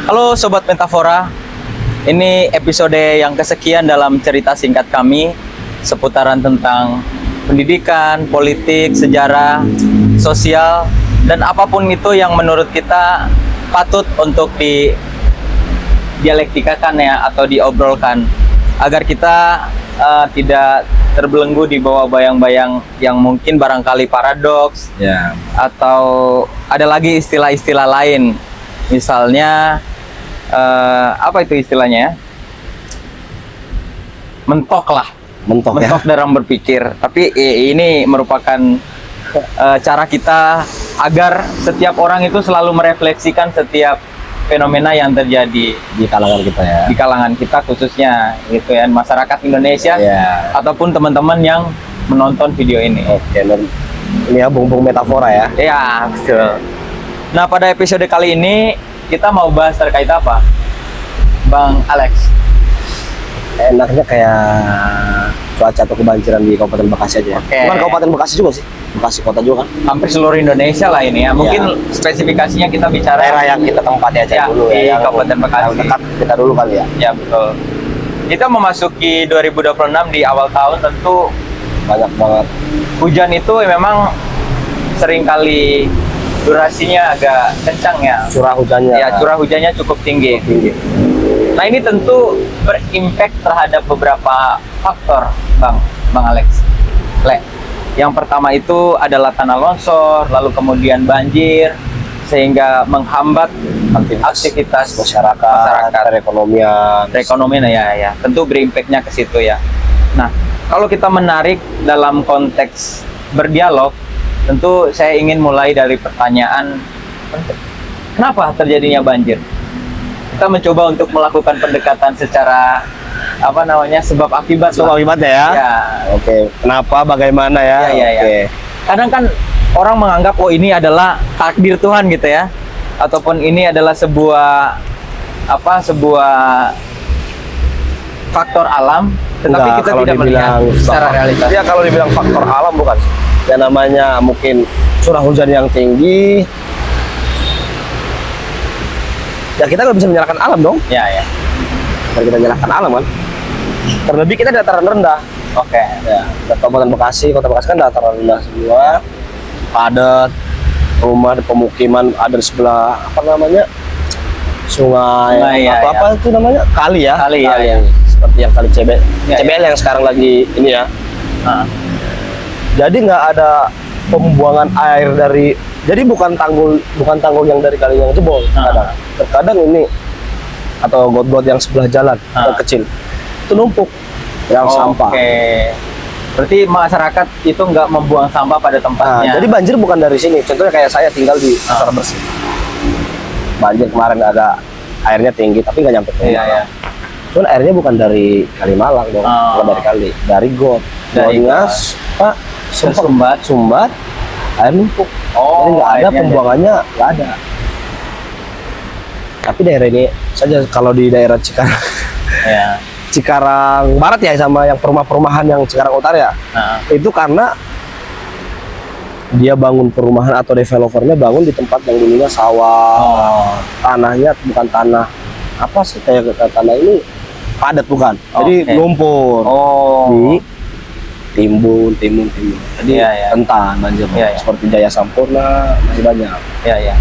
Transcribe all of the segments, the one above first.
Halo Sobat Metafora, ini episode yang kesekian dalam cerita singkat kami seputaran tentang pendidikan, politik, sejarah, sosial, dan apapun itu yang menurut kita patut untuk didialektikakan ya, atau diobrolkan agar kita tidak terbelenggu di bawah bayang-bayang yang mungkin barangkali paradoks Ya. atau ada lagi istilah-istilah lain, misalnya apa itu istilahnya ya? Mentok lah, Mentok ya. mentok dalam berpikir. Tapi ini merupakan cara kita agar setiap orang itu selalu merefleksikan setiap fenomena yang terjadi Di kalangan kita ya. di kalangan kita, khususnya gitu ya, masyarakat Indonesia Ya. ataupun teman-teman yang menonton video ini. Oke, ini ya bung-bung metafora ya. Ya, betul. Nah, pada episode kali ini kita mau bahas terkait apa, Bang Alex? Enaknya kayak cuaca atau kebanjiran di Kabupaten Bekasi aja ya. Oke. Bukan Kabupaten Bekasi juga sih. Bekasi kota juga kan. Hampir seluruh Indonesia lah ini ya. Mungkin spesifikasinya kita bicara Daerah yang kita tempati aja Ya, dulu di ya. Kabupaten Bekasi. Yang dekat kita dulu kali ya. Ya, betul. Kita memasuki 2026 di awal tahun, tentu Banyak banget. hujan itu memang seringkali durasinya agak kencang ya. Curah hujannya. Ya, curah hujannya cukup tinggi. tinggi. Nah, ini tentu berimpact terhadap beberapa faktor, Bang Alex. Yang pertama itu adalah tanah longsor, lalu kemudian banjir, sehingga menghambat aktivitas masyarakat, perekonomian ya. Tentu berimpactnya ke situ ya. Nah, kalau kita menarik dalam konteks berdialog, tentu saya ingin mulai dari pertanyaan, kenapa terjadinya banjir? Kita mencoba untuk melakukan pendekatan secara sebab akibat. Sebab akibatnya ya. Ya. Oke, kenapa, bagaimana ya? Ya. Oke. Kadang kan orang menganggap ini adalah takdir Tuhan gitu ya, ataupun ini adalah sebuah faktor alam, tetapi Enggak, kita kalau tidak melihat dibilang secara realitas. Ya, kalau dibilang faktor alam bukan. Ya, namanya mungkin curah hujan yang tinggi. Ya, kita nggak bisa menyalahkan alam dong. Ya. Kalau kita menyalahkan alam kan. Terlebih kita dataran rendah. Oke. Ya, Kabupaten Bekasi, Kota Bekasi kan dataran rendah semua. Padat, rumah di pemukiman ada di sebelah sungai ya. apa itu namanya, kali ya. Kali ya. Yang seperti yang kali CBL. Ya, CBL yang sekarang lagi ini ya. Nah, Jadi nggak ada pembuangan air dari, jadi bukan tanggul yang dari kali yang jebol. Terkadang ini atau got-got yang sebelah jalan yang kecil itu numpuk yang sampah. Oke. Berarti masyarakat itu nggak membuang sampah pada tempatnya. Jadi banjir bukan dari sini. Contohnya kayak saya tinggal di Pasar Bersih. Banjir kemarin agak airnya tinggi tapi nggak nyampe ke Iya. Cuman airnya bukan dari Kalimalang dong, bukan dari kali, dari got. Dari Ngas, Pak, sumbat, air numpuk. Jadi nggak ada airnya pembuangannya, nggak ada. Tapi daerah ini saja, kalau di daerah Cikarang, Ya. Cikarang Barat ya, sama yang perumahan yang Cikarang Utara ya, itu karena dia bangun perumahan atau developernya bangun di tempat yang dulunya sawah, tanahnya bukan tanah apa sih, kayak tanah ini padat bukan, jadi lumpur, timbun. Jadi rentan banjir. Seperti Jaya Sampurna masih banyak. Ya.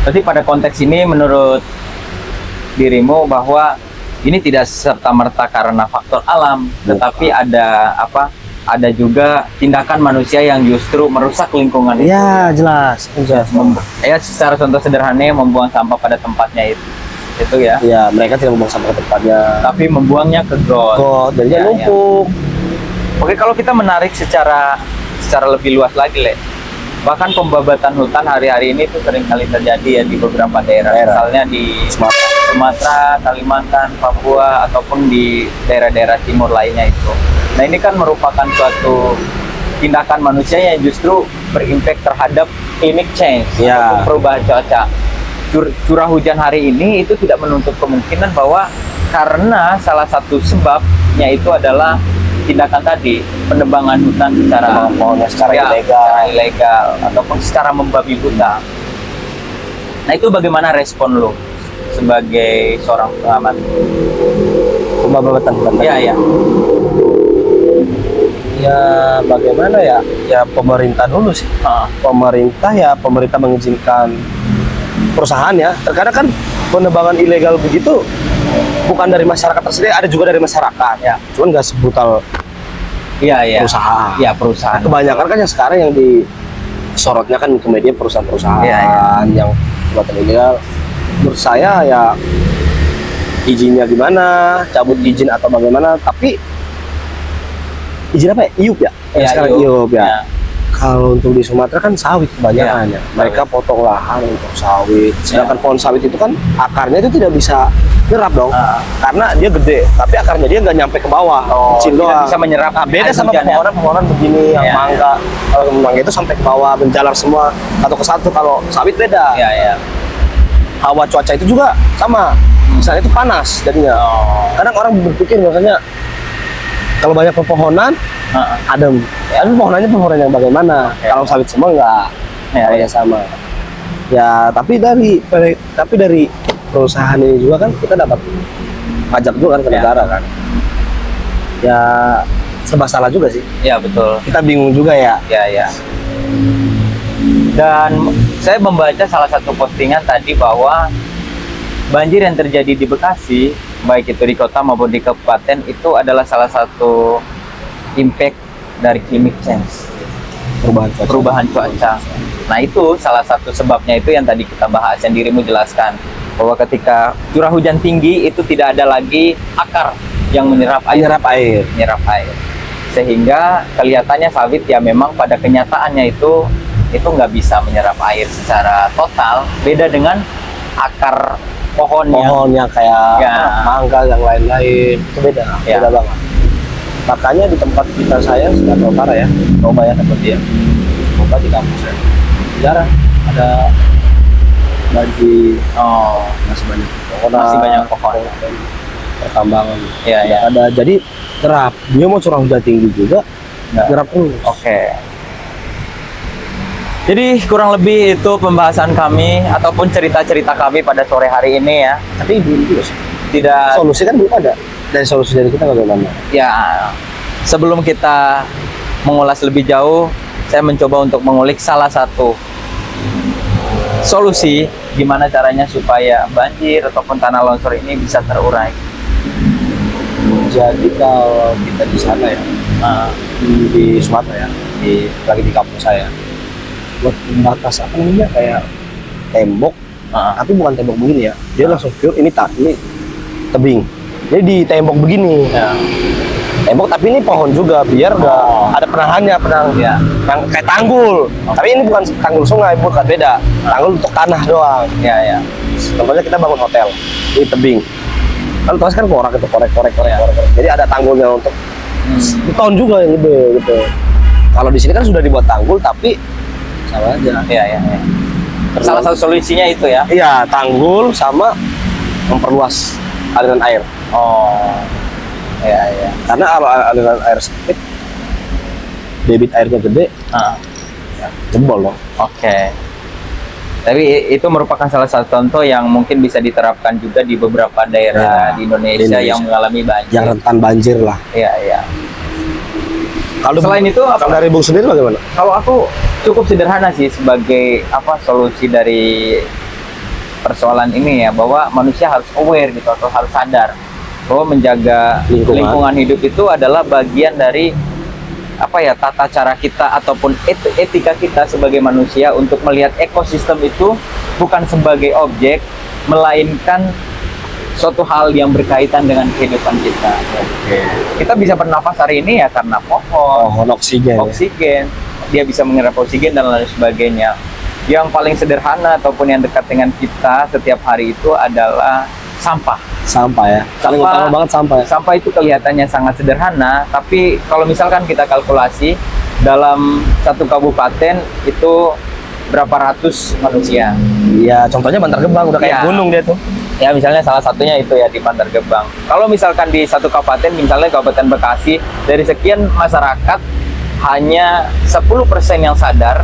Berarti pada konteks ini menurut dirimu bahwa ini tidak serta-merta karena faktor alam, tetapi ada juga tindakan manusia yang justru merusak lingkungan itu. Ya, jelas. Ya, secara contoh sederhana, membuang sampah pada tempatnya itu ya. Ya, mereka tidak membuang sampah ke tempatnya, tapi membuangnya ke got. Jadinya numpuk. Oke, kalau kita menarik secara lebih luas lagi, bahkan pembabatan hutan hari-hari ini tuh sering kali terjadi ya di beberapa daerah. Misalnya di Sumatera, Kalimantan, Papua, ataupun di daerah-daerah timur lainnya itu. Nah, ini kan merupakan suatu tindakan manusia yang justru berimpact terhadap climate change, atau perubahan cuaca. Curah hujan hari ini itu tidak menutup kemungkinan bahwa karena salah satu sebabnya itu adalah tindakan tadi, penebangan hutan secara ilegal ataupun secara membabi buta. Nah, itu bagaimana respon lo sebagai seorang pengamat? Pembabatan hutan. Iya, iya. Ya bagaimana ya? Ya pemerintah dulu sih. Pemerintah mengizinkan perusahaan ya. Terkadang kan penebangan ilegal begitu bukan dari masyarakat tersendiri, ada juga dari masyarakat ya. Cuman nggak sebrutal Iya, iya. perusahaan. Iya, perusahaan. Nah, kebanyakan kan yang sekarang yang disorotnya kan ke media perusahaan-perusahaan Iya, iya. yang buatan ilegal. Menurut saya ya izinnya gimana, cabut izin atau bagaimana, tapi izin apa ya? IUP ya? Iya, Sekarang IUP. IUP ya. Ya. Kalau untuk di Sumatera kan sawit kebanyakan Iya, ya. Mereka potong lahan untuk sawit. Sedangkan Iya. pohon sawit itu kan akarnya itu tidak bisa nyerap dong. Ah. Karena dia gede, tapi akarnya dia nggak nyampe ke bawah. Kecil tidak doang. bisa menyerap Nah, beda air sama hujan, ya? pepohonan begini yang Iya. mangga. Kalau mangga itu sampai ke bawah, menjalar semua satu ke satu. Kalau sawit beda. Iya, iya. Hawa cuaca itu juga sama. Misalnya itu panas jadinya. Oh. Kadang orang berpikir makanya kalau banyak pepohonan adem. Ya, tapi pohonannya yang bagaimana? Oke. Kalau sawit semua enggak. Ya, Ya, ya. sama. Ya, tapi dari perusahaan ini juga kan kita dapat pajak juga kan ke Ya. negara kan. Ya serba salah juga sih. Iya, betul. Kita bingung juga ya. Ya, ya. Dan saya membaca salah satu postingan tadi bahwa banjir yang terjadi di Bekasi, baik itu di kota maupun di kabupaten, itu adalah salah satu impact dari climate change, perubahan cuaca. Nah, itu salah satu sebabnya itu yang tadi kita bahas, yang dirimu jelaskan, bahwa ketika curah hujan tinggi itu tidak ada lagi akar yang menyerap air. Menyerap air. Sehingga kelihatannya sawit ya memang pada kenyataannya itu nggak bisa menyerap air secara total. Beda dengan akar pohon Yang kayak Ya. mangga yang lain-lain itu beda, Ya. beda banget. Makanya di tempat saya Sumatera Utara ya, coba ya tempat dia, coba di kampus saya jarang ada banjir. Masih banyak pohon, Masih banyak pohon. pertambangan. Ya, ya. Ada, jadi nyerap. Dia mau curah hujan tinggi juga nyerap terus. Oke. Jadi kurang lebih itu pembahasan kami ataupun cerita-cerita kami pada sore hari ini ya. Tapi belum juga sih. Tidak Solusi kan belum ada. Dari solusi dari kita bagaimana? ya, sebelum kita mengulas lebih jauh, saya mencoba untuk mengulik salah satu solusi gimana caranya supaya banjir ataupun tanah longsor ini bisa terurai. Jadi kalau kita di sana ya, di Sumatera ya, lagi di kampus saya, buat pembatas apa namanya kayak tembok, tapi bukan tembok begini ya, dia langsung pure ini tebing. Jadi di tembok begini, Ya. tembok tapi ini pohon juga biar nggak ada penahannya, Ya. yang kayak tanggul. Tapi ini bukan tanggul sungai, bukan, beda. Tanggul untuk tanah doang. Ya, ya. Contohnya kita bangun hotel di tebing. Kan tuas kan korek. Ya. Jadi ada tanggulnya untuk beton juga yang gede gitu. Kalau di sini kan sudah dibuat tanggul tapi sama aja. Ya, ya, ya. Salah satu solusinya itu ya. Iya, tanggul sama memperluas aliran air. Oh. Ya, ya. Karena kalau aliran air sempit, debit airnya gede, jebol dong. Oke. Tapi itu merupakan salah satu contoh yang mungkin bisa diterapkan juga di beberapa daerah Ya, di Indonesia yang mengalami banjir. Yang rentan banjir lah. Iya, iya. Kalau Selain itu apa? kalau dari Bung sendiri bagaimana? Kalau aku cukup sederhana sih sebagai solusi dari persoalan ini ya, bahwa manusia harus aware gitu atau harus sadar bahwa menjaga lingkungan hidup itu adalah bagian dari tata cara kita ataupun etika kita sebagai manusia untuk melihat ekosistem itu bukan sebagai objek, melainkan suatu hal yang berkaitan dengan kehidupan kita. Kita bisa bernafas hari ini ya karena pohon, Oksigen. oksigen, dia bisa menyerap oksigen dan lain sebagainya. Yang paling sederhana ataupun yang dekat dengan kita setiap hari itu adalah sampah. Sampah ya. Paling utama banget sampah ya. Sampah itu kelihatannya sangat sederhana, tapi kalau misalkan kita kalkulasi dalam satu kabupaten itu berapa ratus manusia. Iya, contohnya Bantar Gebang udah kayak Ya. gunung dia tuh. Ya, misalnya salah satunya itu ya di Bantar Gebang. Kalau misalkan di satu kabupaten, misalnya Kabupaten Bekasi, dari sekian masyarakat hanya 10% yang sadar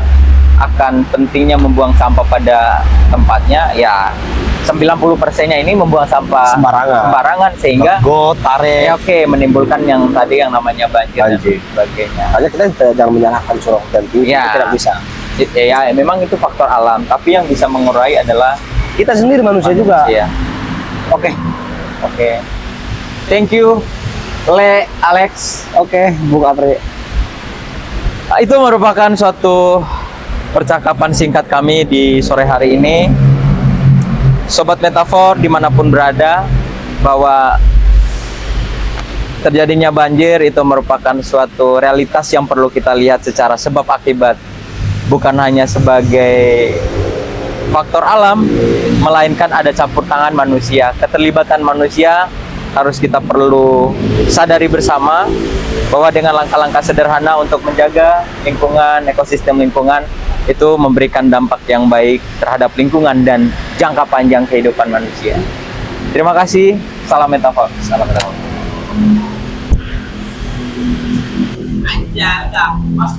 akan pentingnya membuang sampah pada tempatnya, ya 90%-nya ini membuang sampah sembarangan sehingga got, tarik. ya oke, menimbulkan yang tadi yang namanya banjir dan sebagainya. Hanya kita jangan menyalahkan curah hujan tinggi, Ya. tidak bisa. Ya, memang itu faktor alam, tapi yang bisa mengurai adalah Kita sendiri manusia juga. Iya. Oke. Oke. Thank you, Alex. Oke, Bung Apri. Itu merupakan suatu percakapan singkat kami di sore hari ini. Sobat Metafor dimanapun berada, bahwa terjadinya banjir itu merupakan suatu realitas yang perlu kita lihat secara sebab akibat, bukan hanya sebagai faktor alam, melainkan ada campur tangan manusia. Keterlibatan manusia harus kita perlu sadari bersama, bahwa dengan langkah-langkah sederhana untuk menjaga lingkungan, ekosistem lingkungan, itu memberikan dampak yang baik terhadap lingkungan dan jangka panjang kehidupan manusia. Terima kasih. Salam Metafor. Salam kenal. Ya, udah. Mas